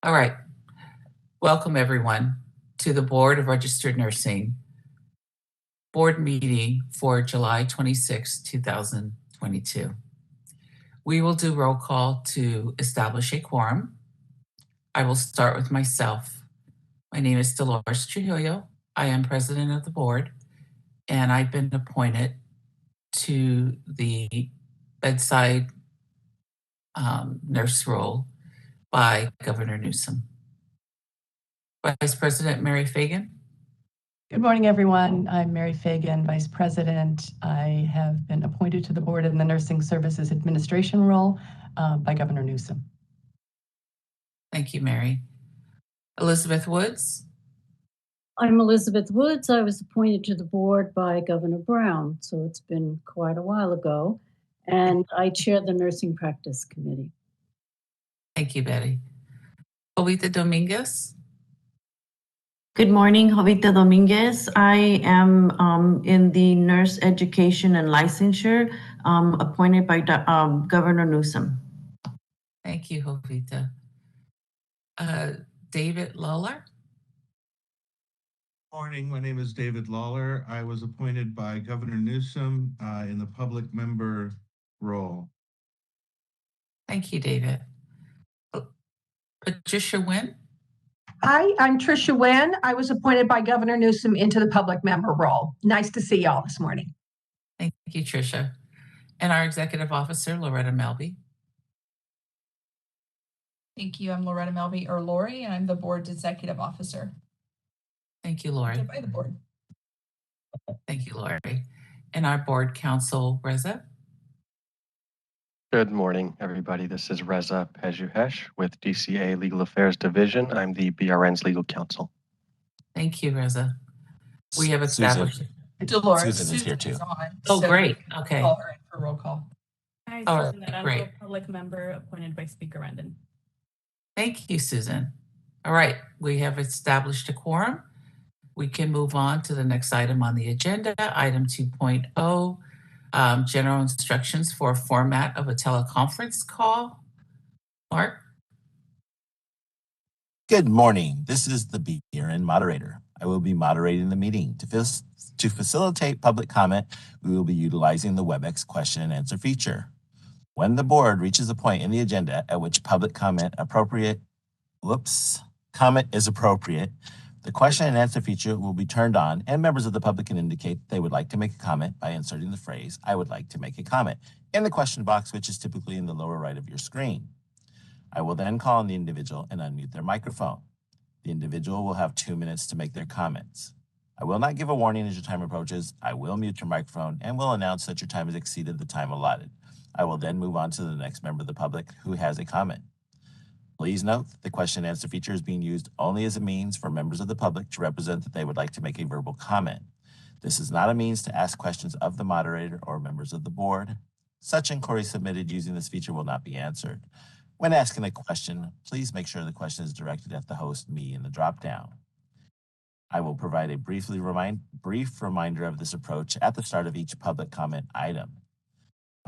All right. Welcome, everyone, to the Board of Registered Nursing board meeting for July 26, 2022. We will do roll call to establish a quorum. I will start with myself. My name is Dolores Trujillo. I am president of the board, and I've been appointed to the bedside nurse role by Governor Newsom. Vice President Mary Fagan. Good morning, everyone. I'm Mary Fagan, Vice President. I have been appointed to the board in the Nursing Services Administration role by Governor Newsom. Thank you, Mary. Elizabeth Woods. I'm Elizabeth Woods. I was appointed to the board by Governor Brown, so it's been quite a while ago, and I chair the Nursing Practice Committee. Thank you, Betty. Jovita Dominguez. Good morning, Jovita Dominguez. I am in the Nurse Education and Licensure, appointed by Governor Newsom. Thank you, Jovita. David Lawler. Morning, my name is David Lawler. I was appointed by Governor Newsom in the public member role. Thank you, David. Patricia Nguyen. Hi, I'm Tricia Nguyen. I was appointed by Governor Newsom into the public member role. Nice to see y'all this morning. Thank you, Tricia. And our executive officer, Loretta Melby. Thank you. I'm Loretta Melby, or Lori, and I'm the board's executive officer. Thank you, Lori. By the board. Thank you, Lori. And our board counsel, Reza. Good morning, everybody. This is Reza Pejouhesh with DCA Legal Affairs Division. I'm the BRN's legal counsel. Thank you, Reza. We have established. Dolores. Susan is here too. Oh, great. Okay. Call her in for roll call. Hi, All Susan. right, I'm great. a public member appointed by Speaker Rendon. Thank you, Susan. All right, we have established a quorum. We can move on to the next item on the agenda, item 2.0, general instructions for a format of a teleconference call. Mark? Good morning. This is the BRN moderator. I will be moderating the meeting. To facilitate public comment, we will be utilizing the WebEx question and answer feature. When the board reaches a point in the agenda at which public comment is appropriate, the question and answer feature will be turned on, and members of the public can indicate they would like to make a comment by inserting the phrase, "I would like to make a comment," in the question box, which is typically in the lower right of your screen. I will then call on the individual and unmute their microphone. The individual will have 2 minutes to make their comments. I will not give a warning as your time approaches. I will mute your microphone and will announce that your time has exceeded the time allotted. I will then move on to the next member of the public who has a comment. Please note that the question and answer feature is being used only as a means for members of the public to represent that they would like to make a verbal comment. This is not a means to ask questions of the moderator or members of the board. Such inquiries submitted using this feature will not be answered. When asking a question, please make sure the question is directed at the host, me, in the dropdown. I will provide a brief reminder of this approach at the start of each public comment item.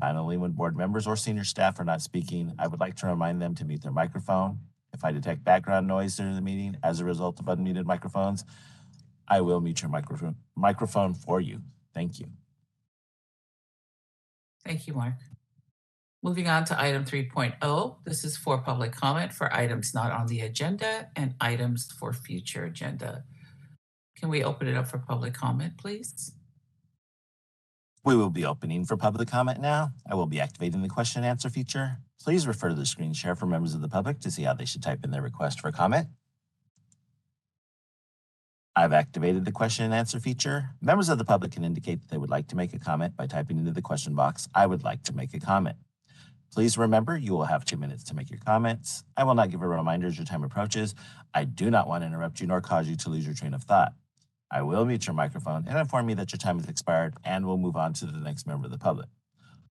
Finally, when board members or senior staff are not speaking, I would like to remind them to mute their microphone. If I detect background noise during the meeting as a result of unmuted microphones, I will mute your microphone for you. Thank you. Thank you, Mark. Moving on to item 3.0. This is for public comment for items not on the agenda and items for future agenda. Can we open it up for public comment, please? We will be opening for public comment now. I will be activating the question and answer feature. Please refer to the screen share for members of the public to see how they should type in their request for comment. I've activated the question and answer feature. Members of the public can indicate that they would like to make a comment by typing into the question box, "I would like to make a comment." Please remember, you will have 2 minutes to make your comments. I will not give a reminder as your time approaches. I do not want to interrupt you nor cause you to lose your train of thought. I will mute your microphone and inform you that your time has expired, and we'll move on to the next member of the public.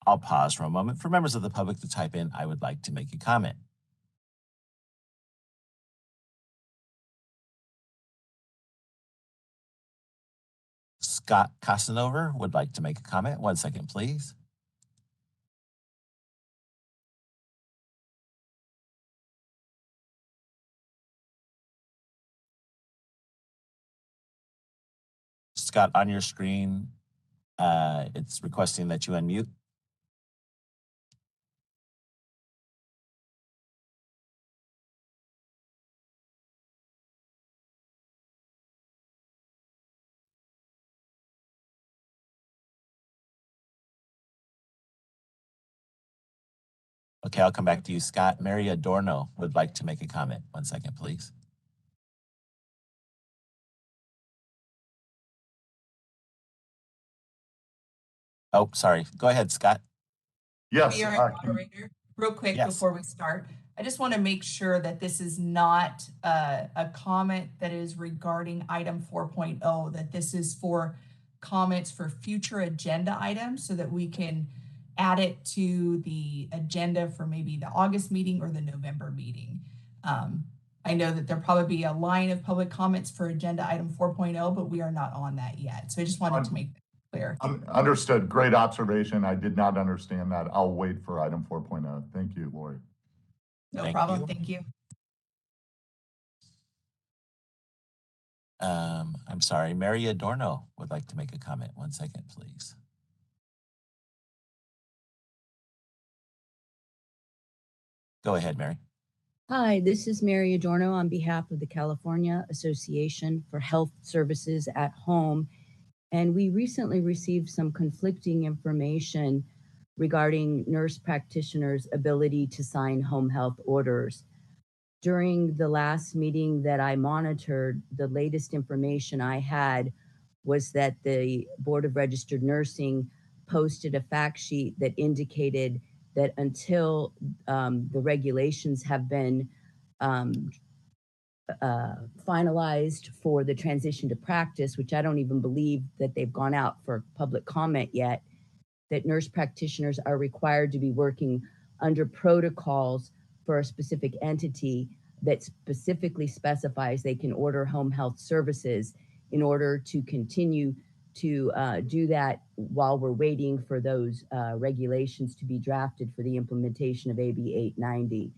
I'll pause for a moment for members of the public to type in, "I would like to make a comment." Scott Casanova would like to make a comment. 1 second, please. Scott, on your screen, it's requesting that you unmute. Okay, I'll come back to you, Scott. Mary Adorno would like to make a comment. 1 second, please. Oh, sorry. Go ahead, Scott. Yes. Moderator, real quick Yes. before we start, I just want to make sure that this is not a comment that is regarding item 4.0, that this is for comments for future agenda items so that we can add it to the agenda for maybe the August meeting or the November meeting. I know that there'll probably be a line of public comments for agenda item 4.0, but we are not on that yet. So I just wanted to make that clear. Understood. Great observation. I did not understand that. I'll wait for item 4.0. Thank you, Lori. No problem. Thank you. I'm sorry. Mary Adorno would like to make a comment. 1 second, please. Go ahead, Mary. Hi, this is Mary Adorno on behalf of the California Association for Health Services at Home. And we recently received some conflicting information regarding nurse practitioners' ability to sign home health orders. During the last meeting that I monitored, the latest information I had was that the Board of Registered Nursing posted a fact sheet that indicated that until the regulations have been finalized for the transition to practice, which I don't even believe that they've gone out for public comment yet, that nurse practitioners are required to be working under protocols for a specific entity that specifically specifies they can order home health services in order to continue to do that while we're waiting for those regulations to be drafted for the implementation of AB 890.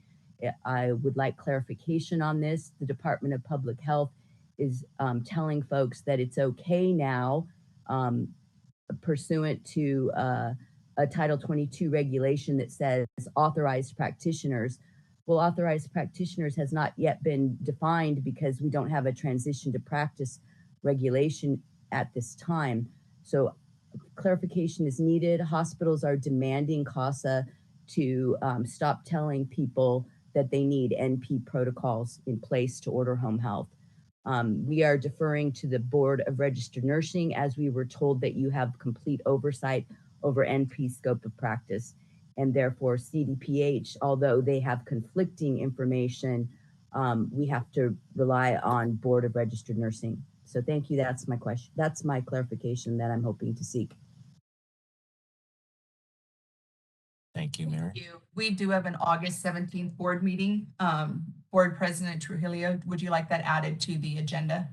I would like clarification on this. The Department of Public Health is telling folks that it's okay now, pursuant to a Title 22 regulation that says authorized practitioners. Well, authorized practitioners has not yet been defined because we don't have a transition to practice regulation at this time. So clarification is needed. Hospitals are demanding CASA to stop telling people that they need NP protocols in place to order home health. We are deferring to the Board of Registered Nursing as we were told that you have complete oversight over NP scope of practice. And therefore CDPH, although they have conflicting information, we have to rely on Board of Registered Nursing. So thank you, that's my question. That's my clarification that I'm hoping to seek. Thank you, Mary. Thank you. We do have an August 17th board meeting. Board President Trujillo, would you like that added to the agenda?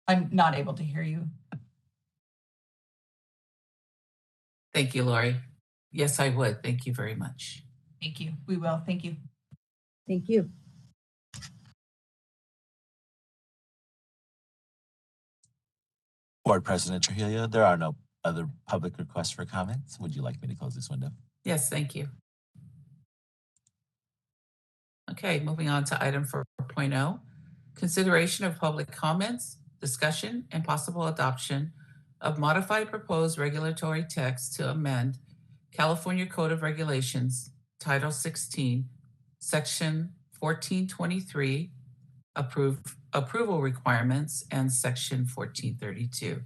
I'm not able to hear you. Thank you, Lori. Yes, I would. Thank you very much. Thank you. We will. Thank you. Thank you. Board President Trujillo, there are no other public requests for comments. Would you like me to close this window? Yes, thank you. Okay, moving on to item 4.0, consideration of public comments, discussion, and possible adoption of modified proposed regulatory text to amend California Code of Regulations, Title 16, Section 1423, approval requirements, and Section 1432,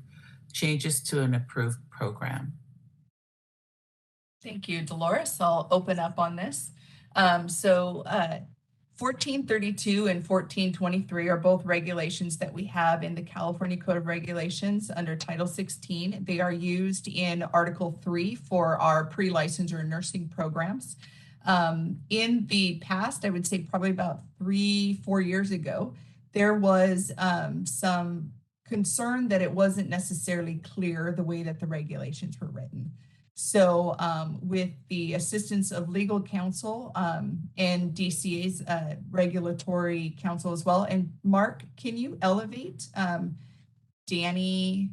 changes to an approved program. Thank you, Dolores. I'll open up on this. 1432 and 1423 are both regulations that we have in the California Code of Regulations under Title 16. They are used in Article 3 for our pre-licensure nursing programs. In the past, I would say probably about 3-4 years ago, there was some concern that it wasn't necessarily clear the way that the regulations were written. So with the assistance of legal counsel and DCA's regulatory counsel as well. And Mark, can you elevate Danny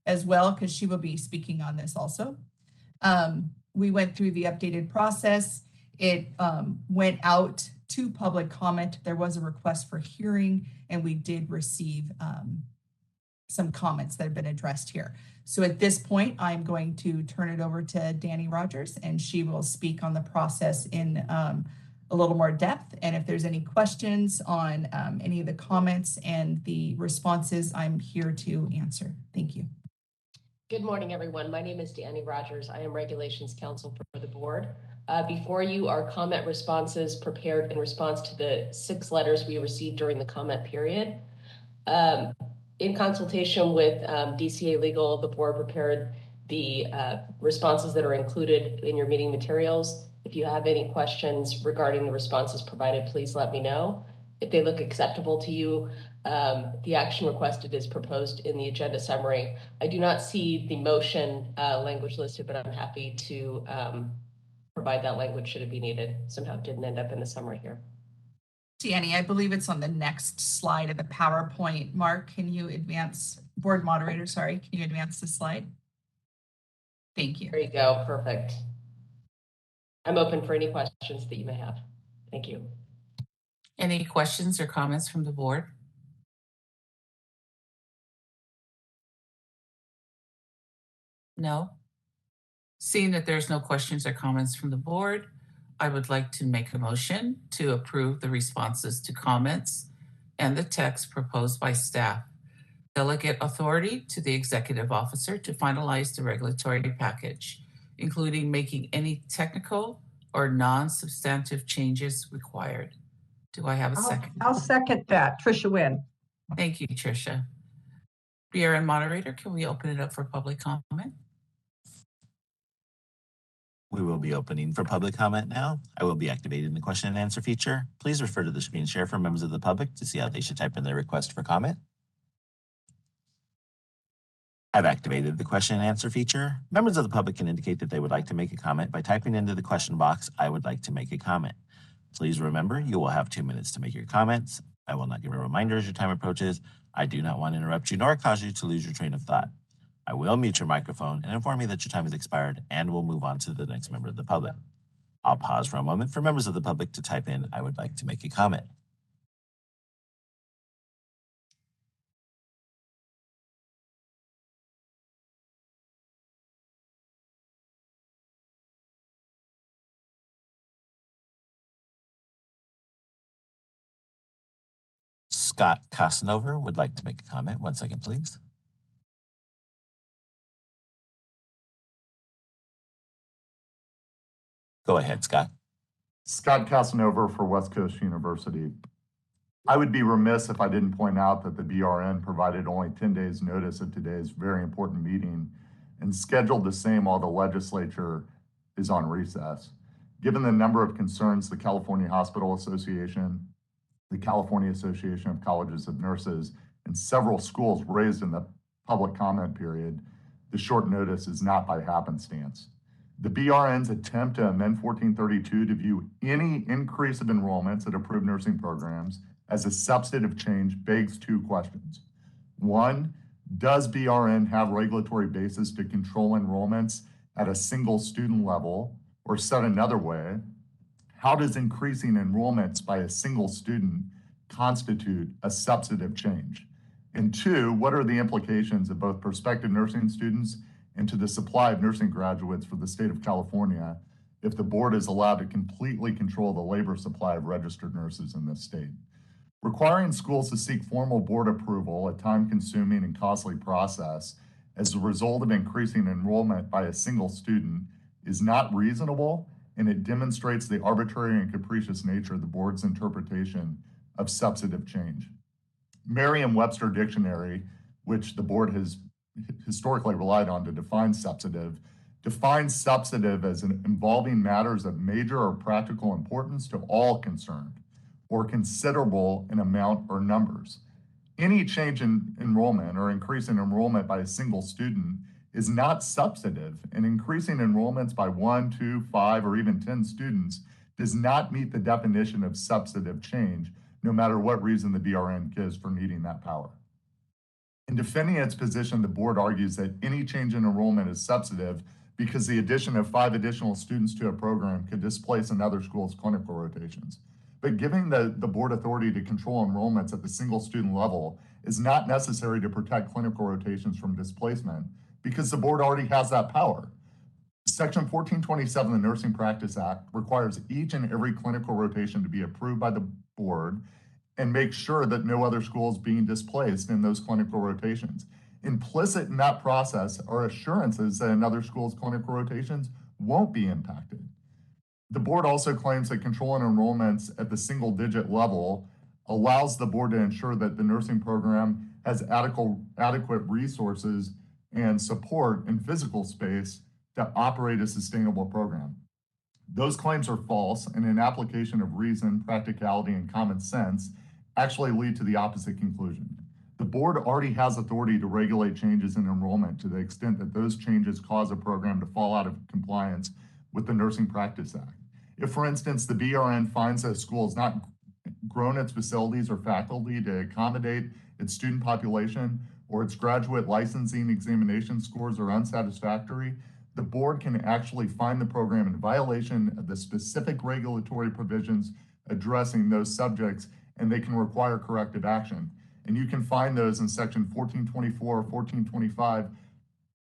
as well, because she will be speaking on this also. We went through the updated process. It went out to public comment. There was a request for hearing, and we did receive some comments that have been addressed here. So at this point, I'm going to turn it over to Danny Rogers, and she will speak on the process in a little more depth. And if there's any questions on any of the comments and the responses, I'm here to answer. Thank you. Good morning, everyone. My name is Danny Rogers. I am Regulations Counsel for the board. Before you are comment responses prepared in response to the 6 letters we received during the comment period. In consultation with DCA Legal, the board prepared the responses that are included in your meeting materials. If you have any questions regarding the responses provided, please let me know. If they look acceptable to you, the action requested is proposed in the agenda summary. I do not see the motion language listed, but I'm happy to provide that language should it be needed. Somehow it didn't end up in the summary here. Danny, I believe it's on the next slide of the PowerPoint. Mark, can you advance, board moderator, sorry, can you advance the slide? Thank you. There you go, perfect. I'm open for any questions that you may have. Thank you. Any questions or comments from the board? No? Seeing that there's no questions or comments from the board, I would like to make a motion to approve the responses to comments and the text proposed by staff. Delegate authority to the executive officer to finalize the regulatory package, including making any technical or non-substantive changes required. Do I have a second? I'll second that. Tricia Wynn. Thank you, Tricia. BRN moderator, can we open it up for public comment? We will be opening for public comment now. I will be activating the question and answer feature. Please refer to the screen share for members of the public to see how they should type in their request for comment. I've activated the question and answer feature. Members of the public can indicate that they would like to make a comment by typing into the question box, "I would like to make a comment." Please remember, you will have 2 minutes to make your comments. I will not give a reminder as your time approaches. I do not want to interrupt you nor cause you to lose your train of thought. I will mute your microphone and inform you that your time has expired, and we'll move on to the next member of the public. I'll pause for a moment for members of the public to type in, "I would like to make a comment." Scott Casanova would like to make a comment. 1 second, please. Go ahead, Scott. Scott Casanova for West Coast University. I would be remiss if I didn't point out that the BRN provided only 10 days notice of today's very important meeting and scheduled the same while the legislature is on recess. Given the number of concerns the California Hospital Association, the California Association of Colleges of Nurses, and several schools raised in the public comment period, the short notice is not by happenstance. The BRN's attempt to amend 1432 to view any increase of enrollments at approved nursing programs as a substantive change begs 2 questions. 1, does BRN have regulatory basis to control enrollments at a single student level? Or said another way, how does increasing enrollments by a single student constitute a substantive change? And 2, what are the implications of both prospective nursing students and to the supply of nursing graduates for the state of California if the board is allowed to completely control the labor supply of registered nurses in this state? Requiring schools to seek formal board approval, a time-consuming and costly process, as a result of increasing enrollment by a single student is not reasonable, and it demonstrates the arbitrary and capricious nature of the board's interpretation of substantive change. Merriam-Webster Dictionary, which the board has historically relied on to define substantive, defines substantive as involving matters of major or practical importance to all concerned, or considerable in amount or numbers. Any change in enrollment or increase in enrollment by a single student is not substantive, and increasing enrollments by 1, 2, 5, or even 10 students does not meet the definition of substantive change, no matter what reason the BRN gives for needing that power. In defending its position, the board argues that any change in enrollment is substantive because the addition of 5 additional students to a program could displace another school's clinical rotations. But giving the board authority to control enrollments at the single student level is not necessary to protect clinical rotations from displacement because the board already has that power. Section 1427 of the Nursing Practice Act requires each and every clinical rotation to be approved by the board and make sure that no other school is being displaced in those clinical rotations. Implicit in that process are assurances that another school's clinical rotations won't be impacted. The board also claims that controlling enrollments at the single digit level allows the board to ensure that the nursing program has adequate resources and support and physical space to operate a sustainable program. Those claims are false, and an application of reason, practicality, and common sense actually lead to the opposite conclusion. The board already has authority to regulate changes in enrollment to the extent that those changes cause a program to fall out of compliance with the Nursing Practice Act. If, for instance, the BRN finds that a school has not grown its facilities or faculty to accommodate its student population, or its graduate licensing examination scores are unsatisfactory, the board can actually find the program in violation of the specific regulatory provisions addressing those subjects, and they can require corrective action. And you can find those in section 1424, 1425,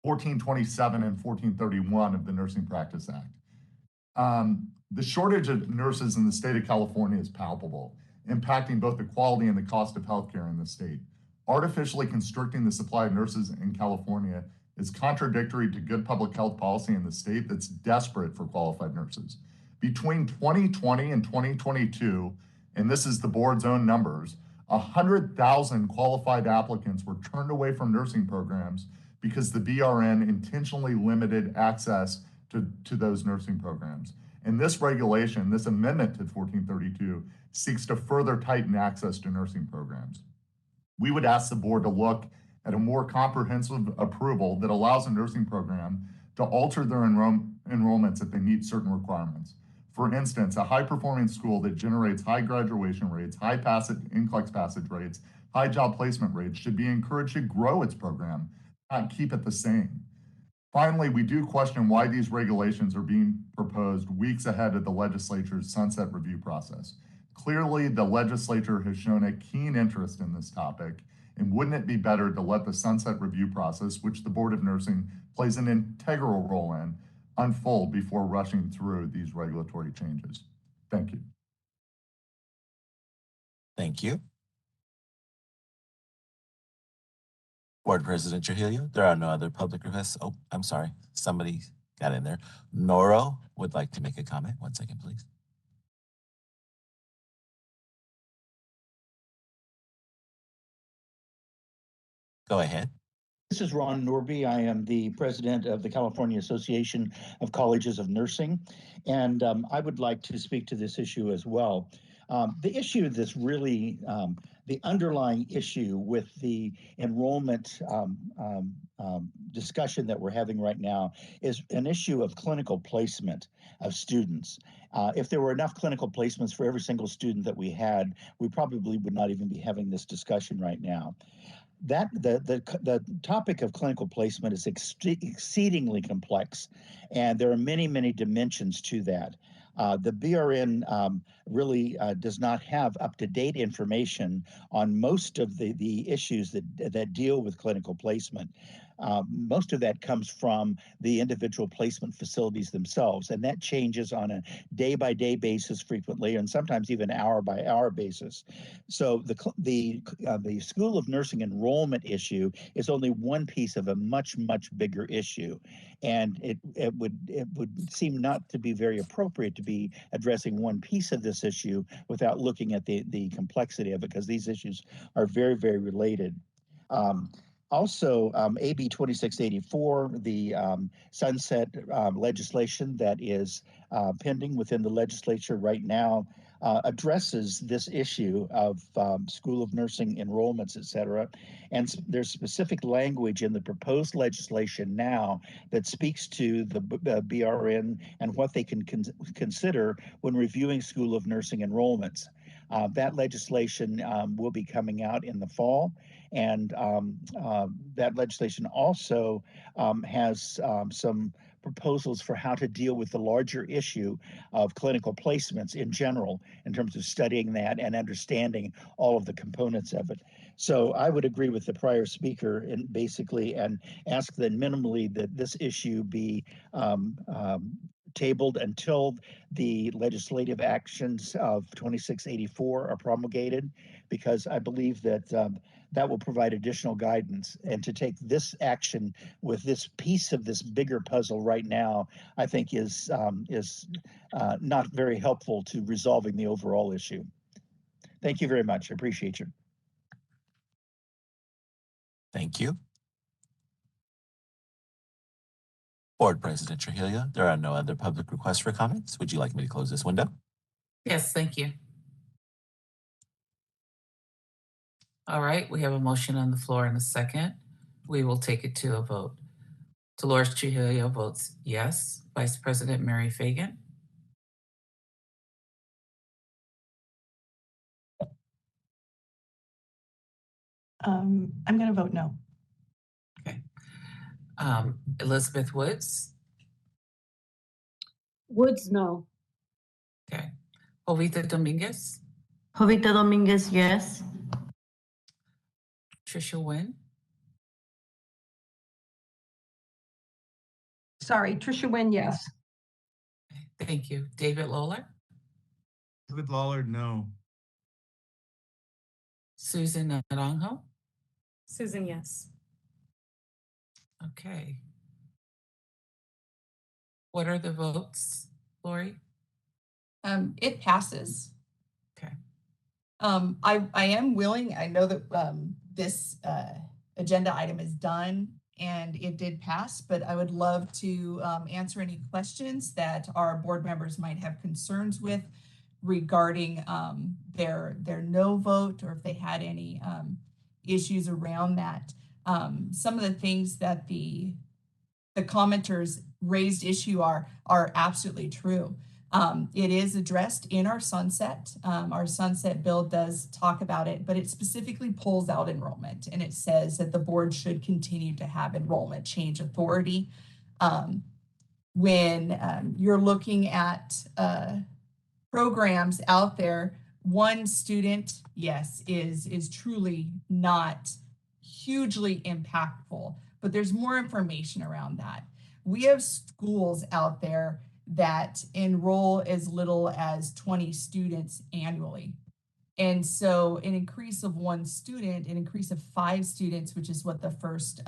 1427, and 1431 of the Nursing Practice Act. The shortage of nurses in the state of California is palpable, impacting both the quality and the cost of healthcare in the state. Artificially constricting the supply of nurses in California is contradictory to good public health policy in the state that's desperate for qualified nurses. Between 2020 and 2022, and this is the board's own numbers, 100,000 qualified applicants were turned away from nursing programs because the BRN intentionally limited access to those nursing programs. And this regulation, this amendment to 1432, seeks to further tighten access to nursing programs. We would ask the board to look at a more comprehensive approval that allows a nursing program to alter their enrollments if they meet certain requirements. For instance, a high-performing school that generates high graduation rates, high NCLEX passage rates, high job placement rates should be encouraged to grow its program, not keep it the same. Finally, we do question why these regulations are being proposed weeks ahead of the legislature's sunset review process. Clearly, the legislature has shown a keen interest in this topic, and wouldn't it be better to let the sunset review process, which the Board of Nursing plays an integral role in, unfold before rushing through these regulatory changes? Thank you. Thank you. Board President Trujillo, there are no other public requests. Oh, I'm sorry. Somebody got in there. Noro would like to make a comment. 1 second, please. Go ahead. This is Ron Norby. I am the president of the California Association of Colleges of Nursing, and I would like to speak to this issue as well. The issue that's really the underlying issue with the enrollment discussion that we're having right now is an issue of clinical placement of students. If there were enough clinical placements for every single student that we had, we probably would not even be having this discussion right now. The topic of clinical placement is exceedingly complex, and there are many, many dimensions to that. The BRN really does not have up-to-date information on most of the issues that deal with clinical placement. Most of that comes from the individual placement facilities themselves, and that changes on a day-by-day basis frequently, and sometimes even hour-by-hour basis. So the School of Nursing enrollment issue is only one piece of a much, much bigger issue, and it would seem not to be very appropriate to be addressing one piece of this issue without looking at the complexity of it, because these issues are very, very related. Also, AB 2684, the sunset legislation that is pending within the legislature right now, addresses this issue of School of Nursing enrollments, et cetera. And there's specific language in the proposed legislation now that speaks to the BRN and what they can consider when reviewing School of Nursing enrollments. That legislation will be coming out in the fall, and that legislation also has some proposals for how to deal with the larger issue of clinical placements in general, in terms of studying that and understanding all of the components of it. So I would agree with the prior speaker and basically ask that minimally that this issue be tabled until the legislative actions of 2684 are promulgated, because I believe that that will provide additional guidance. And to take this action with this piece of this bigger puzzle right now, I think is not very helpful to resolving the overall issue. Thank you very much. I appreciate you. Thank you. Board President Trujillo, there are no other public requests for comments. Would you like me to close this window? Yes, thank you. All right, we have a motion on the floor in a second. We will take it to a vote. Dolores Trujillo votes yes. Vice President Mary Fagan? I'm going to vote no. Okay. Elizabeth Woods? Woods, no. Okay. Jovita Dominguez? Jovita Dominguez, yes. Trisha Wynn? Sorry, Trisha Wynn, yes. Thank you. David Lawler? David Lawler, no. Susan Naranjo? Susan, yes. Okay. What are the votes, Lori? It passes. Okay. I am willing, I know that this agenda item is done and it did pass, but I would love to answer any questions that our board members might have concerns with regarding their no vote, or if they had any issues around that. Some of the things that the commenters raised issue are absolutely true. It is addressed in our sunset. Our sunset bill does talk about it, but it specifically pulls out enrollment, and it says that the board should continue to have enrollment change authority. When you're looking at programs out there, one student, yes, is truly not hugely impactful, but there's more information around that. We have schools out there that enroll as little as 20 students annually. And so an increase of one student, an increase of 5 students, which is what the first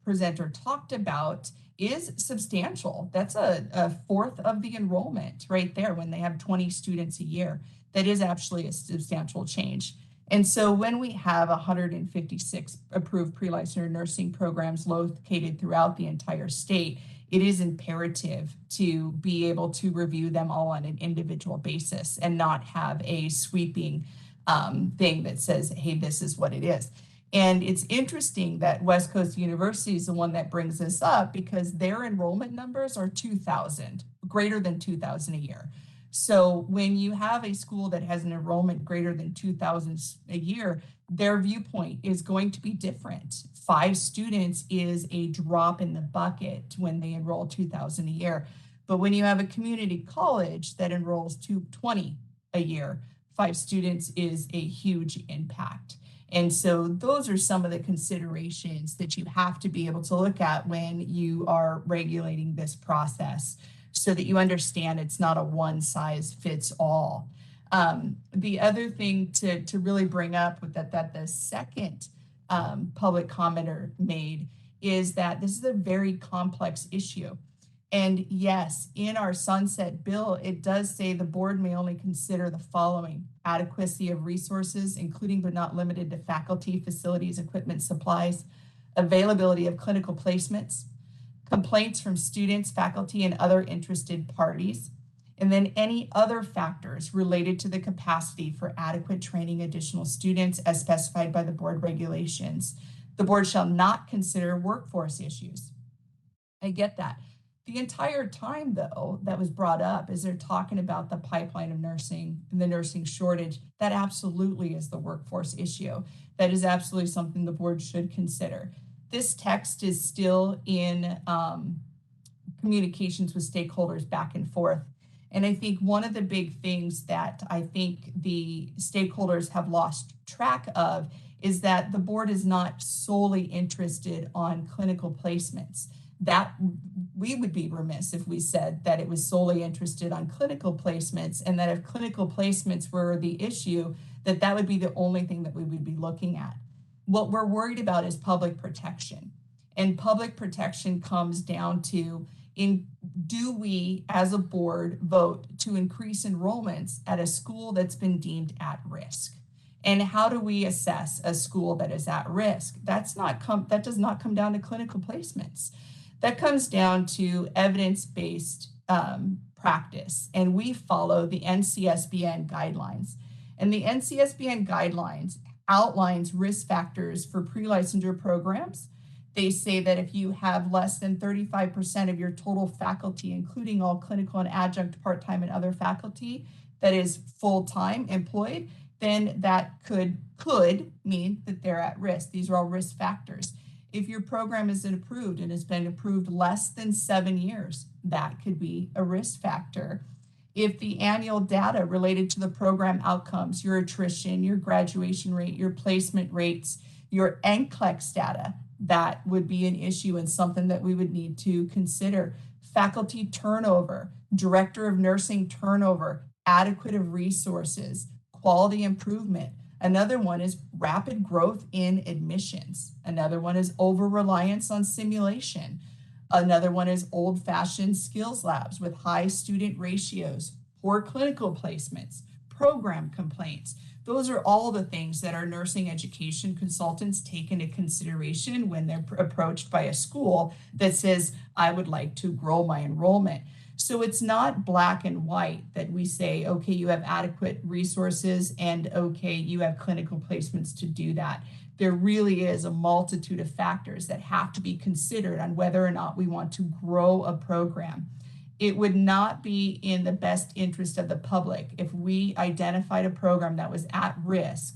presenter talked about, is substantial. That's a fourth of the enrollment right there when they have 20 students a year. That is actually a substantial change. And so when we have 156 approved pre-licensure nursing programs located throughout the entire state, it is imperative to be able to review them all on an individual basis and not have a sweeping thing that says, hey, this is what it is. And it's interesting that West Coast University is the one that brings this up, because their enrollment numbers are 2,000, greater than 2,000 a year. So when you have a school that has an enrollment greater than 2,000 a year, their viewpoint is going to be different. 5 students is a drop in the bucket when they enroll 2,000 a year. But when you have a community college that enrolls 220 a year, 5 students is a huge impact. And so those are some of the considerations that you have to be able to look at when you are regulating this process, so that you understand it's not a one size fits all. The other thing to really bring up with that the second public commenter made is that this is a very complex issue. And yes, in our sunset bill, it does say the board may only consider the following: adequacy of resources, including but not limited to faculty, facilities, equipment, supplies, availability of clinical placements, complaints from students, faculty, and other interested parties, And then any other factors related to the capacity for adequate training additional students as specified by the board regulations. The board shall not consider workforce issues. I get that. The entire time, though, that was brought up as they're talking about the pipeline of nursing and the nursing shortage, that absolutely is the workforce issue. That is absolutely something the board should consider. This text is still in communications with stakeholders back and forth. And I think one of the big things that I think the stakeholders have lost track of is that the board is not solely interested on clinical placements. That we would be remiss if we said that it was solely interested on clinical placements, and that if clinical placements were the issue, that would be the only thing that we would be looking at. What we're worried about is public protection. And public protection comes down to, do we as a board vote to increase enrollments at a school that's been deemed at risk? And how do we assess a school that is at risk? That does not come down to clinical placements. That comes down to evidence-based practice. And we follow the NCSBN guidelines. And the NCSBN guidelines outlines risk factors for pre-licensure programs. They say that if you have less than 35% of your total faculty, including all clinical and adjunct, part-time, and other faculty, that is full-time employed, then that could mean that they're at risk. These are all risk factors. If your program isn't approved and has been approved less than 7 years, that could be a risk factor. If the annual data related to the program outcomes, your attrition, your graduation rate, your placement rates, your NCLEX data, that would be an issue and something that we would need to consider. Faculty turnover, director of nursing turnover, adequate of resources, quality improvement. Another one is rapid growth in admissions. Another one is over-reliance on simulation. Another one is old-fashioned skills labs with high student ratios, poor clinical placements, program complaints. Those are all the things that our nursing education consultants take into consideration when they're approached by a school that says, I would like to grow my enrollment. So it's not black and white that we say, okay, you have adequate resources and okay, you have clinical placements to do that. There really is a multitude of factors that have to be considered on whether or not we want to grow a program. It would not be in the best interest of the public if we identified a program that was at risk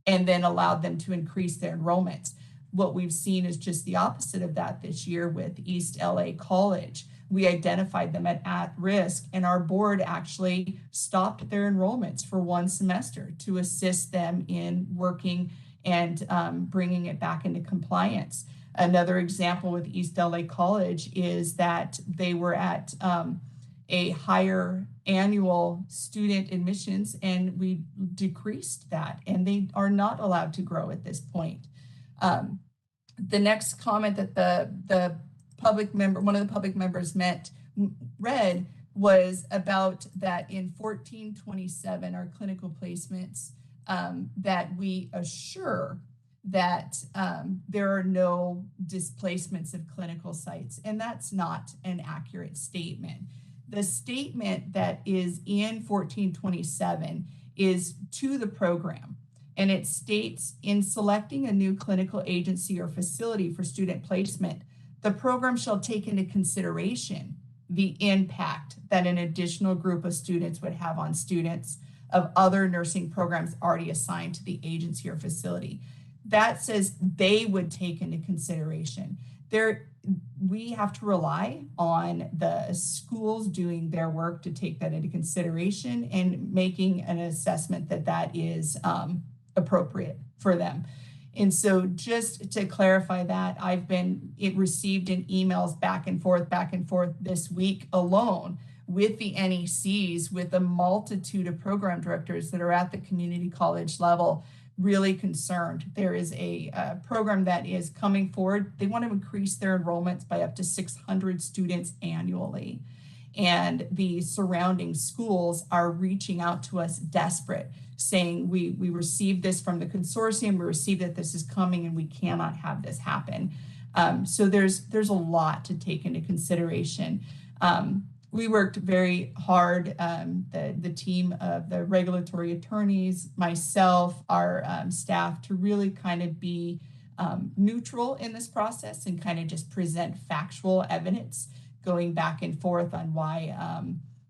and then allowed them to increase their enrollments. What we've seen is just the opposite of that this year with East LA College. We identified them at risk, and our board actually stopped their enrollments for one semester to assist them in working and bringing it back into compliance. Another example with East LA College is that they were at a higher annual student admissions, and we decreased that, and they are not allowed to grow at this point. The next comment that the public member, one of the public members read was about that in 1427, our clinical placements, that we assure that there are no displacements of clinical sites. And that's not an accurate statement. The statement that is in 1427 is to the program. And it states, in selecting a new clinical agency or facility for student placement, the program shall take into consideration the impact that an additional group of students would have on students of other nursing programs already assigned to the agency or facility. That says they would take into consideration. We have to rely on the schools doing their work to take that into consideration and making an assessment that is appropriate for them. And so just to clarify that, it received in emails back and forth this week alone with the NECs, with a multitude of program directors that are at the community college level, really concerned. There is a program that is coming forward. They want to increase their enrollments by up to 600 students annually. And the surrounding schools are reaching out to us desperate, saying we received this from the consortium, we received that this is coming, and we cannot have this happen. So there's a lot to take into consideration. we worked very hard, the team of the regulatory attorneys, myself, our staff, to really kind of be neutral in this process and kind of just present factual evidence going back and forth on why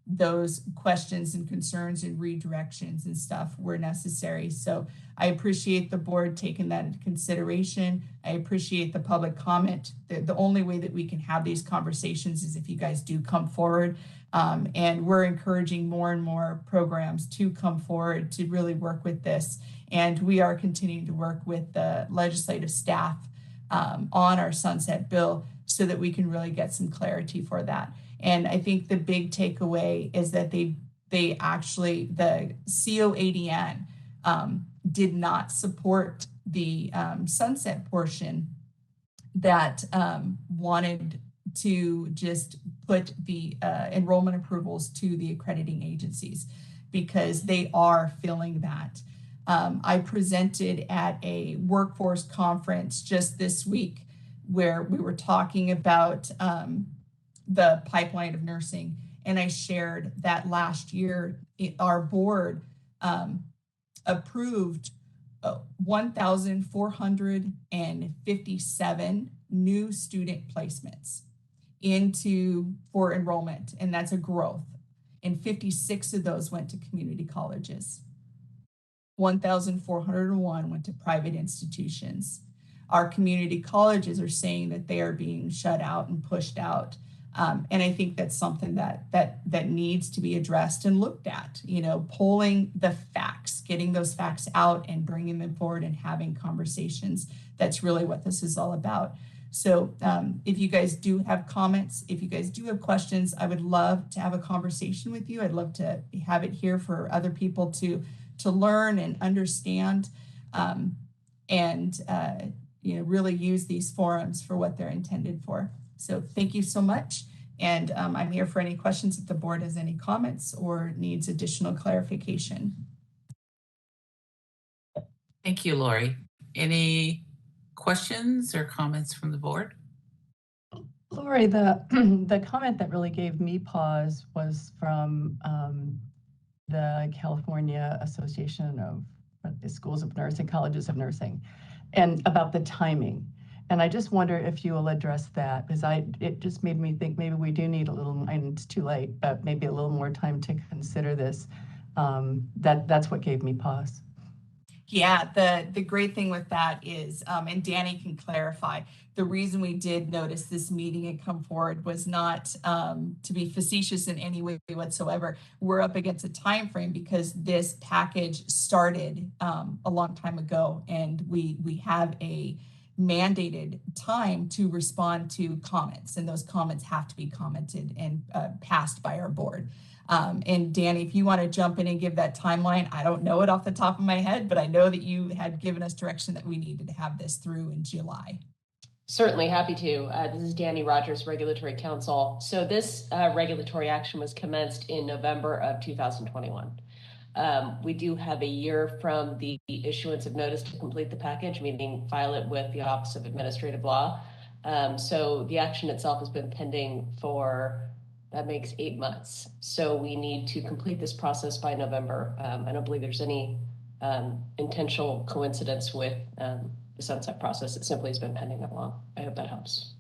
those questions and concerns and redirections and stuff were necessary. So I appreciate the board taking that into consideration. I appreciate the public comment. The only way that we can have these conversations is if you guys do come forward. And we're encouraging more and more programs to come forward to really work with this. And we are continuing to work with the legislative staff on our sunset bill so that we can really get some clarity for that. And I think the big takeaway is that they actually, the COADN did not support the sunset portion that wanted to just put the enrollment approvals to the accrediting agencies because they are filling that. I presented at a workforce conference just this week where we were talking about the pipeline of nursing. And I shared that last year, our board approved 1,457 new student placements for enrollment. And that's a growth. And 56 of those went to community colleges. 1,401 went to private institutions. Our community colleges are saying that they are being shut out and pushed out. And I think that's something that needs to be addressed and looked at, polling the facts, getting those facts out and bringing them forward and having conversations. That's really what this is all about. So if you guys do have comments, if you guys do have questions, I would love to have a conversation with you. I'd love to have it here for other people to learn and understand and really use these forums for what they're intended for. So thank you so much. And I'm here for any questions if the board has any comments or needs additional clarification. Thank you, Lori. Any questions or comments from the board? Lori, the comment that really gave me pause was from the California Association of the Schools of Nursing, Colleges of Nursing, and about the timing. And I just wonder if you will address that, because it just made me think maybe we do need a little, and it's too late, but maybe a little more time to consider this. That's what gave me pause. Yeah, the great thing with that is, and Danny can clarify, the reason we did notice this meeting and come forward was not to be facetious in any way whatsoever. We're up against a time frame because this package started a long time ago, and we have a mandated time to respond to comments, and those comments have to be commented and passed by our board. And Danny, if you want to jump in and give that timeline, I don't know it off the top of my head, but I know that you had given us direction that we needed to have this through in July. Certainly, happy to. This is Danny Rogers, Regulatory Counsel. So this regulatory action was commenced in November of 2021. We do have a year from the issuance of notice to complete the package, meaning file it with the Office of Administrative Law. So the action itself has been pending for, that makes 8 months. So we need to complete this process by November. I don't believe there's any intentional coincidence with the sunset process. It simply has been pending that long. I hope that helps.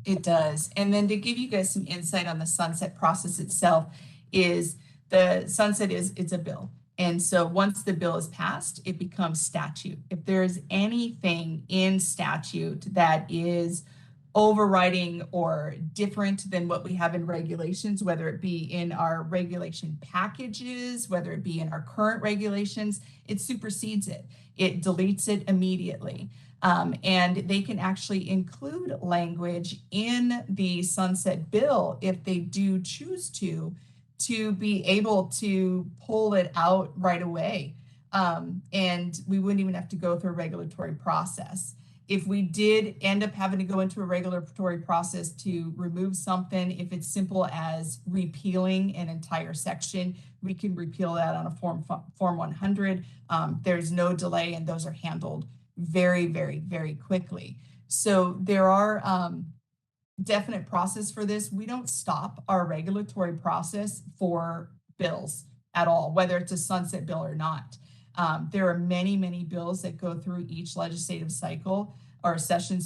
It does. And then to give you guys some insight on the sunset process itself is the sunset it's a bill. And so once the bill is passed, it becomes statute. If there's anything in statute that is overriding or different than what we have in regulations, whether it be in our regulation packages, whether it be in our current regulations, it supersedes it. It deletes it immediately. And they can actually include language in the sunset bill if they do choose to be able to pull it out right away. And we wouldn't even have to go through a regulatory process. If we did end up having to go into a regulatory process to remove something, if it's simple as repealing an entire section, we can repeal that on a Form 100. There's no delay, and those are handled very, very, very quickly. So there are definite process for this. We don't stop our regulatory process for bills at all, whether it's a sunset bill or not. There are many, many bills that go through each legislative cycle or session,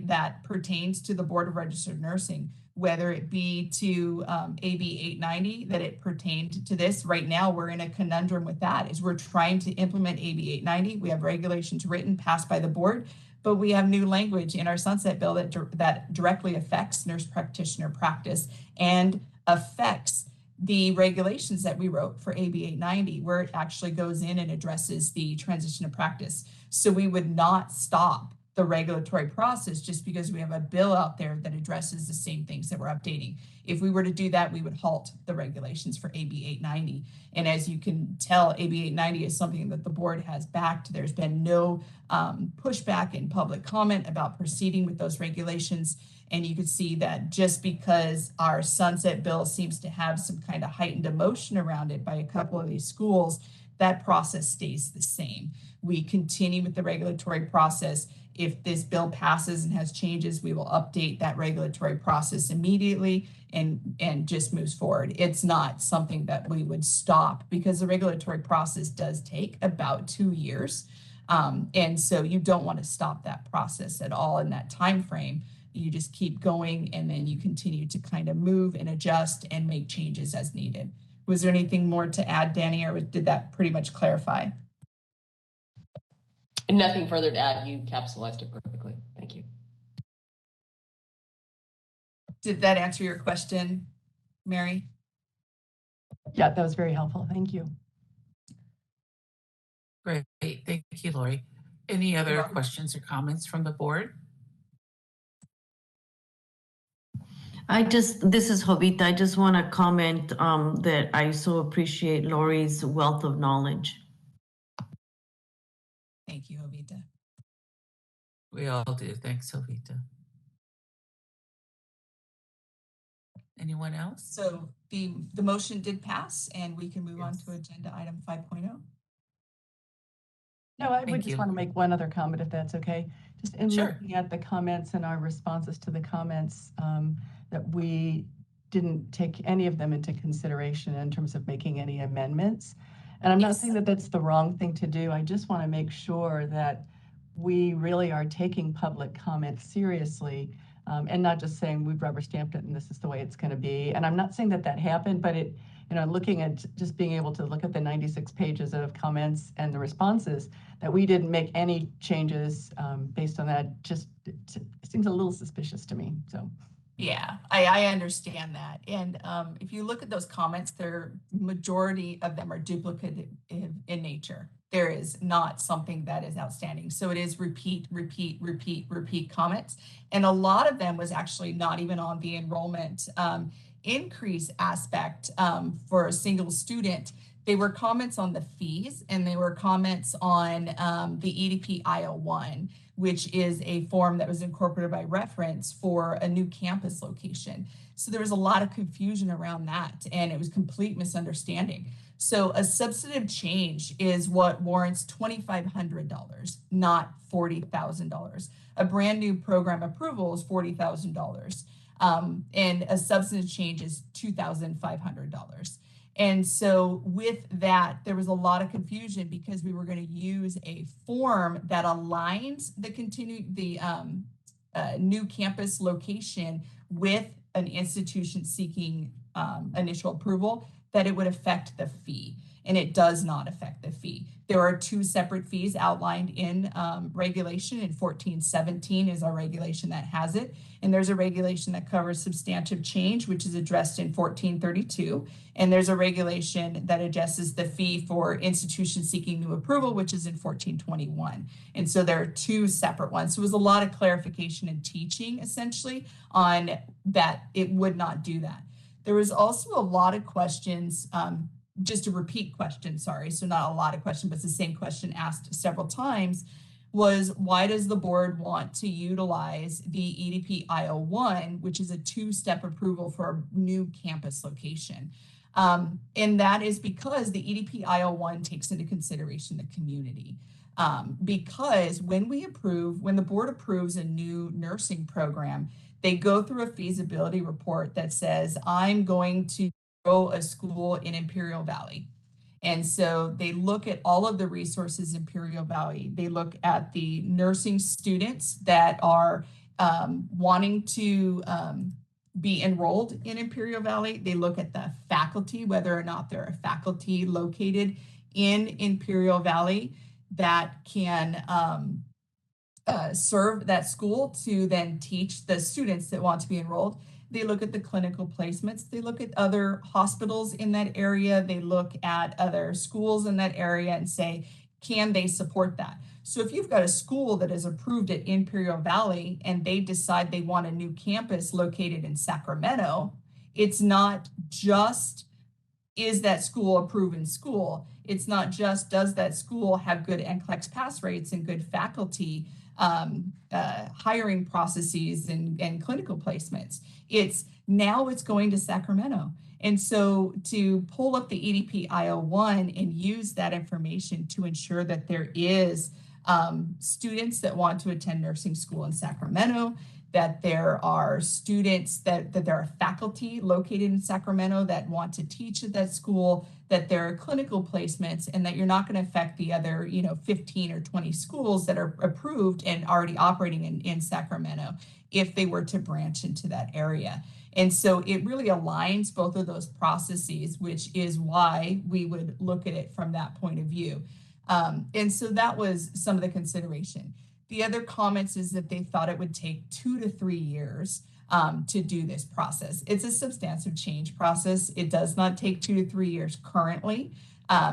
that pertains to the Board of Registered Nursing, whether it be to AB 890, that it pertained to this. Right now, we're in a conundrum with that, is we're trying to implement AB 890. We have regulations written, passed by the board, but we have new language in our sunset bill that directly affects nurse practitioner practice and affects the regulations that we wrote for AB 890, where it actually goes in and addresses the transition of practice. So we would not stop the regulatory process just because we have a bill out there that addresses the same things that we're updating. If we were to do that, we would halt the regulations for AB 890. And as you can tell, AB 890 is something that the board has backed. There's been no pushback in public comment about proceeding with those regulations. And you can see that just because our sunset bill seems to have some kind of heightened emotion around it by a couple of these schools, that process stays the same. We continue with the regulatory process. If this bill passes and has changes, we will update that regulatory process immediately and just moves forward. It's not something that we would stop because the regulatory process does take about 2 years. And so you don't want to stop that process at all in that time frame. You just keep going, and then you continue to kind of move and adjust and make changes as needed. Was there anything more to add, Danny, or did that pretty much clarify? Nothing further to add. You capsulized it perfectly. Thank you. Did that answer your question, Mary? Yeah, that was very helpful. Thank you. Great. Thank you, Lori. Any other questions or comments from the board? This is Jovita. I just want to comment that I so appreciate Lori's wealth of knowledge. Thank you, Jovita. We all do. Thanks, Jovita. Anyone else? So the motion did pass, and we can move on to agenda item 5.0. No, I would just want to make one other comment, if that's okay. Just in looking at the comments and our responses to the comments, that we didn't take any of them into consideration in terms of making any amendments. And I'm not saying that that's the wrong thing to do. I just want to make sure that we really are taking public comment seriously, and not just saying we've rubber stamped it and this is the way it's going to be. And I'm not saying that that happened, but it, looking at just being able to look at the 96 pages of comments and the responses, that we didn't make any changes based on that, just it seems a little suspicious to me. So. Yeah, I understand that. And if you look at those comments, majority of them are duplicative in nature. There is not something that is outstanding. So it is repeat comments. And a lot of them was actually not even on the enrollment increase aspect for a single student. They were comments on the fees, and they were comments on the EDP IO1, which is a form that was incorporated by reference for a new campus location. So there was a lot of confusion around that, and it was complete misunderstanding. So a substantive change is what warrants $2,500, not $40,000. A brand new program approval is $40,000, and a substantive change is $2,500. And so with that, there was a lot of confusion because we were going to use a form that aligns the new campus location with an institution seeking initial approval, that it would affect the fee. And it does not affect the fee. There are 2 separate fees outlined in regulation, and 1417 is our regulation that has it. And there's a regulation that covers substantive change, which is addressed in 1432. And there's a regulation that addresses the fee for institutions seeking new approval, which is in 1421. And so there are 2 separate ones. So it was a lot of clarification and teaching, essentially, on that it would not do that. There was also a lot of questions, just a repeat question, sorry, so not a lot of questions, but it's the same question asked several times, was why does the board want to utilize the EDP IO1, which is a 2-step approval for a new campus location? And that is because the EDP IO1 takes into consideration the community. Because when the board approves a new nursing program, They go through a feasibility report that says, I'm going to grow a school in Imperial Valley. And so they look at all of the resources in Imperial Valley. They look at the nursing students that are wanting to be enrolled in Imperial Valley. They look at the faculty, whether or not there are faculty located in Imperial Valley that can serve that school to then teach the students that want to be enrolled. They look at the clinical placements. They look at other hospitals in that area. They look at other schools in that area and say, can they support that? So if you've got a school that is approved at Imperial Valley and they decide they want a new campus located in Sacramento, it's not just, is that school a proven school? It's not just, does that school have good NCLEX pass rates and good faculty hiring processes and clinical placements? It's now it's going to Sacramento. And so to pull up the EDP IO1 and use that information to ensure that there is students that want to attend nursing school in Sacramento, that there are students, that there are faculty located in Sacramento that want to teach at that school, that there are clinical placements, and that you're not going to affect the other 15 or 20 schools that are approved and already operating in Sacramento if they were to branch into that area. And so it really aligns both of those processes, which is why we would look at it from that point of view. And so that was some of the consideration. The other comments is that they thought it would take 2 to 3 years to do this process. It's a substantive change process. It does not take 2 to 3 years currently.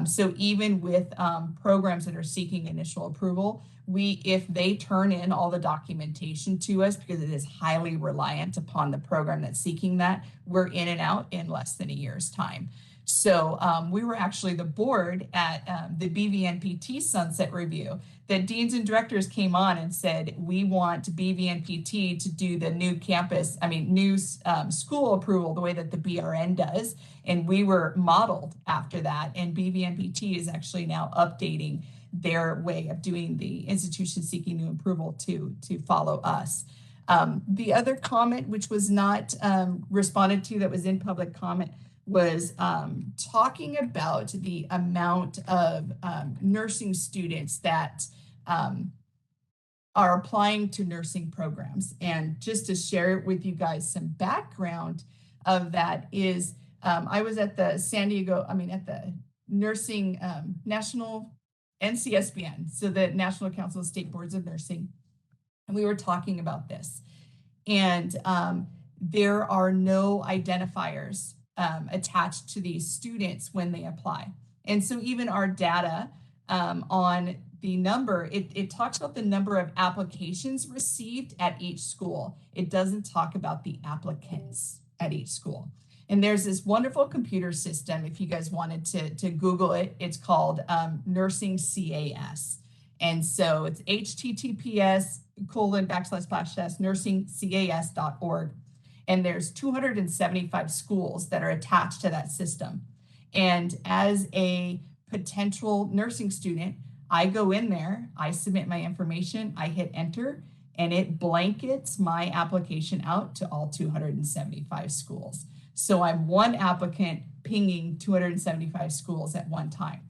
So even with programs that are seeking initial approval, if they turn in all the documentation to us, because it is highly reliant upon the program that's seeking that, we're in and out in less than a year's time. So we were actually the board at the BVNPT sunset review that deans and directors came on and said, we want BVNPT to do the new campus, new school approval the way that the BRN does. And we were modeled after that. And BVNPT is actually now updating their way of doing the institution seeking new approval to follow us. The other comment, which was not responded to, that was in public comment, was talking about the amount of nursing students that are applying to nursing programs. And just to share with you guys some background of that is, I was at the at the Nursing National NCSBN, so the National Council of State Boards of Nursing, and we were talking about this. And there are no identifiers attached to these students when they apply. And so even our data on the number, it talks about the number of applications received at each school. It doesn't talk about the applicants at each school. And there's this wonderful computer system, if you guys wanted to Google it, it's called Nursing CAS. And so it's https://nursingcas.org. And there's 275 schools that are attached to that system. And as a potential nursing student, I go in there, I submit my information, I hit enter, and it blankets my application out to all 275 schools. So I'm one applicant pinging 275 schools at one time.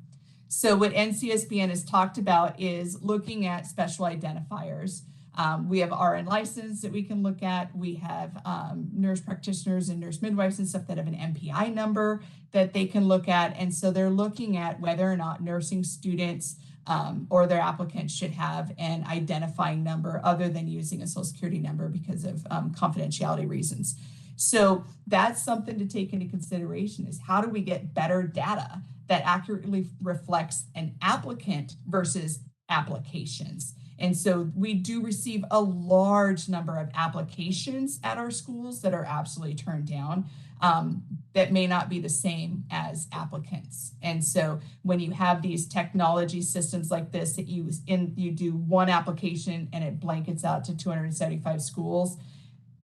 So what NCSBN has talked about is looking at special identifiers. We have RN license that we can look at. We have nurse practitioners and nurse midwives and stuff that have an MPI number that they can look at. And so they're looking at whether or not nursing students or their applicants should have an identifying number other than using a social security number because of confidentiality reasons. So that's something to take into consideration, is how do we get better data that accurately reflects an applicant versus applications. And so we do receive a large number of applications at our schools that are absolutely turned down, that may not be the same as applicants. And so when you have these technology systems like this that you do one application and it blankets out to 275 schools,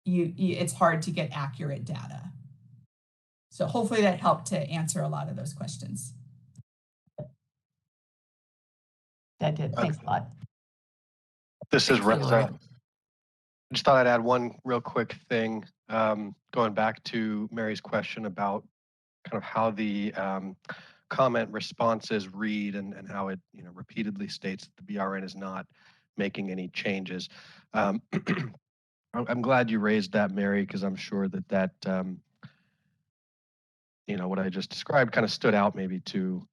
it's hard to get accurate data. So hopefully that helped to answer a lot of those questions. That did. Thanks a lot. This is Reza. Just thought I'd add one real quick thing, going back to Mary's question about kind of how the comment responses read and how it repeatedly states that the BRN is not making any changes. I'm glad you raised that, Mary, because I'm sure that what I just described kind of stood out maybe to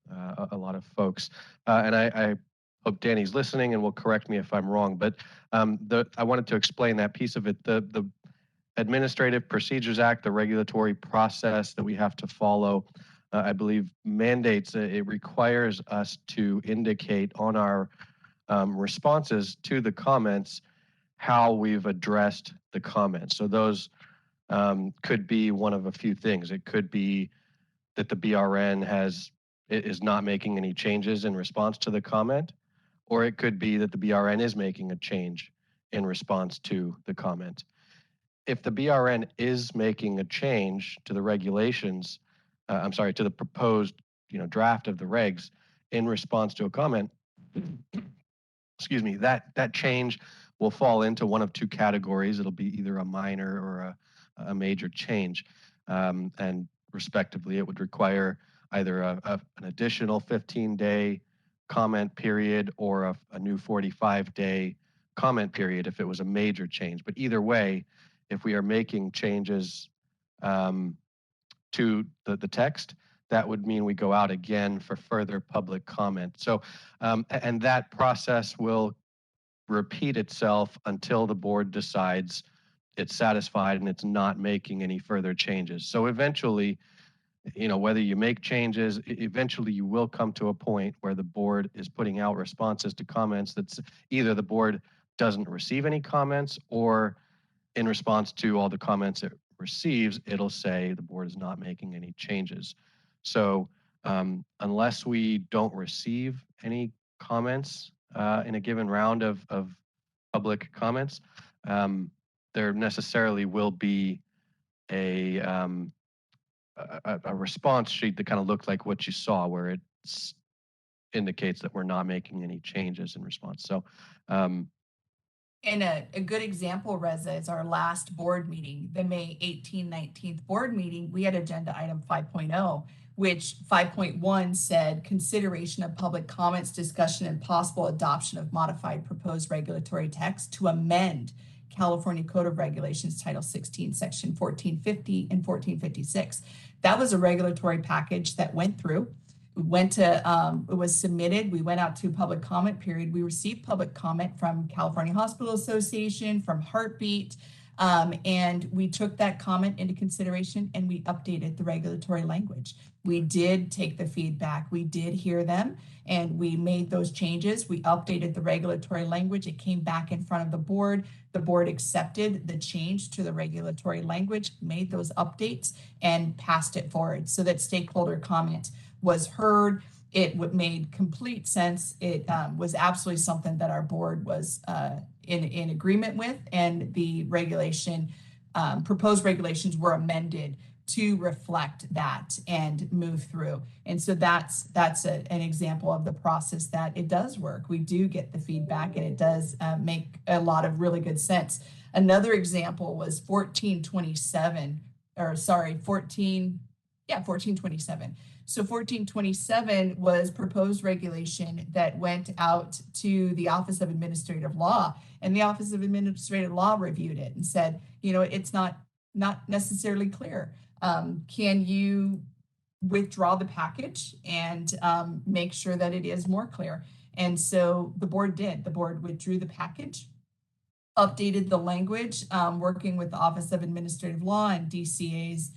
a lot of folks. And I hope Danny's listening and will correct me if I'm wrong, but I wanted to explain that piece of it. The Administrative Procedures Act, the regulatory process that we have to follow, I believe mandates, it requires us to indicate on our responses to the comments how we've addressed the comments. So those could be one of a few things. It could be that the BRN is not making any changes in response to the comment, or it could be that the BRN is making a change in response to the comment. If the BRN is making a change to the regulations, to the proposed draft of the regs in response to a comment, excuse me, that change will fall into one of two categories. It'll be either a minor or a major change, and respectively, it would require either an additional 15-day comment period or a new 45-day comment period if it was a major change. But either way, if we are making changes to the text, that would mean we go out again for further public comment. So, and that process will repeat itself until the board decides it's satisfied and it's not making any further changes. So eventually, whether you make changes, eventually you will come to a point where the board is putting out responses to comments that's either the board doesn't receive any comments, or in response to all the comments it receives, it'll say the board is not making any changes. So unless we don't receive any comments in a given round of public comments, there necessarily will be a response sheet that kind of looked like what you saw, where it indicates that we're not making any changes in response. So and a good example, Reza, is our last board meeting, the May 18, 19th board meeting. We had agenda item 5.0, which 5.1 said consideration of public comments, discussion, and possible adoption of modified proposed regulatory text to amend California Code of Regulations, Title 16, Section 1450 and 1456. That was a regulatory package that went through. It was submitted. We went out to public comment period. We received public comment from California Hospital Association, from Heartbeat, and we took that comment into consideration and we updated the regulatory language. We did take the feedback. We did hear them and we made those changes. We updated the regulatory language. It came back in front of the board. The board accepted the change to the regulatory language, made those updates, and passed it forward so that stakeholder comment was heard. It made complete sense. It was absolutely something that our board was in agreement with, and the proposed regulations were amended to reflect that and move through. And so that's an example of the process that it does work. We do get the feedback and it does make a lot of really good sense. Another example was 1427. So 1427 was proposed regulation that went out to the Office of Administrative Law, and the Office of Administrative Law reviewed it and said, it's not necessarily clear. Can you withdraw the package and make sure that it is more clear? And so the board did. The board withdrew the package, updated the language, working with the Office of Administrative Law and DCA's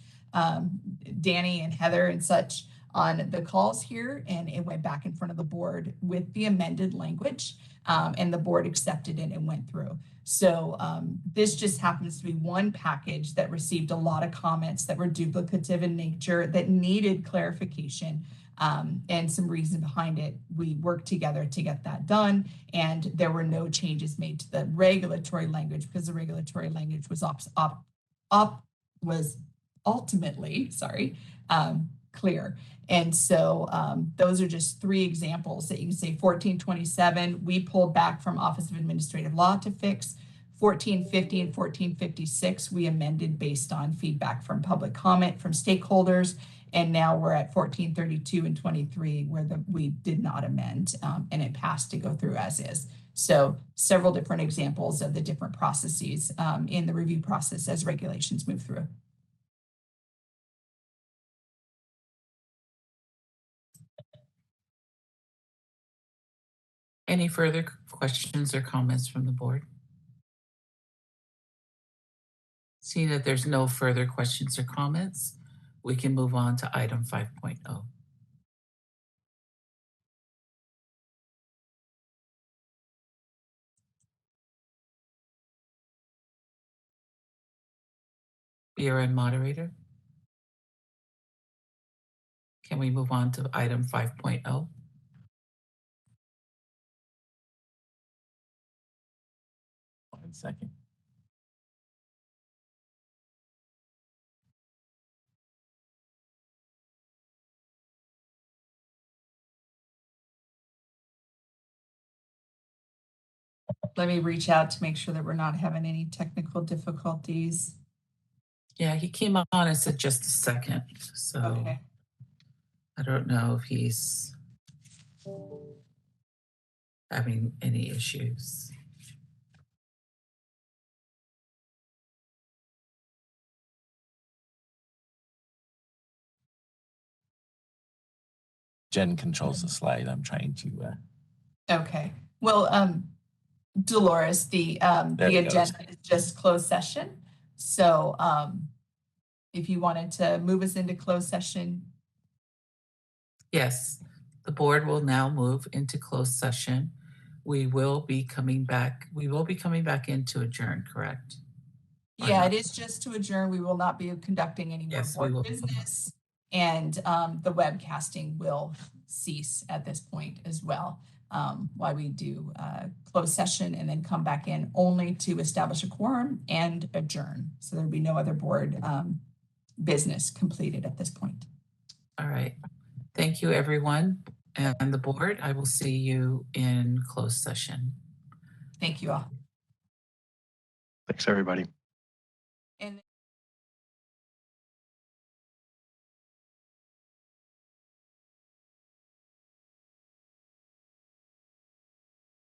Danny and Heather and such on the calls here, and it went back in front of the board with the amended language, and the board accepted it and went through. So this just happens to be one package that received a lot of comments that were duplicative in nature, that needed clarification, and some reason behind it. We worked together to get that done, and there were no changes made to the regulatory language because the regulatory language was ultimately clear. And so those are just three examples that you can say. 1427, we pulled back from Office of Administrative Law to fix. 1450 and 1456, we amended based on feedback from public comment from stakeholders. And now we're at 1432 and 23 where we did not amend and it passed to go through as is. So several different examples of the different processes in the review process as regulations move through. Any further questions or comments from the board? Seeing that there's no further questions or comments, we can move on to item 5.0. BRN moderator. Can we move on to item 5.0? One second. Let me reach out to make sure that we're not having any technical difficulties. Yeah, he came on and said just a second. So Okay. I don't know if he's having any issues. Jen controls the slide. I'm trying to. Okay. Well, Dolores, the agenda is just closed session. So if you wanted to move us into closed session. Yes, the board will now move into closed session. We will be coming back. We will be coming back in to adjourn, correct? Yeah, it is just to adjourn. We will not be conducting any more board business, and the webcasting will cease at this point as well. While we do closed session and then come back in only to establish a quorum and adjourn. So there'll be no other board business completed at this point. All right. Thank you, everyone, and the board. I will see you in closed session. Thank you all. Thanks, everybody.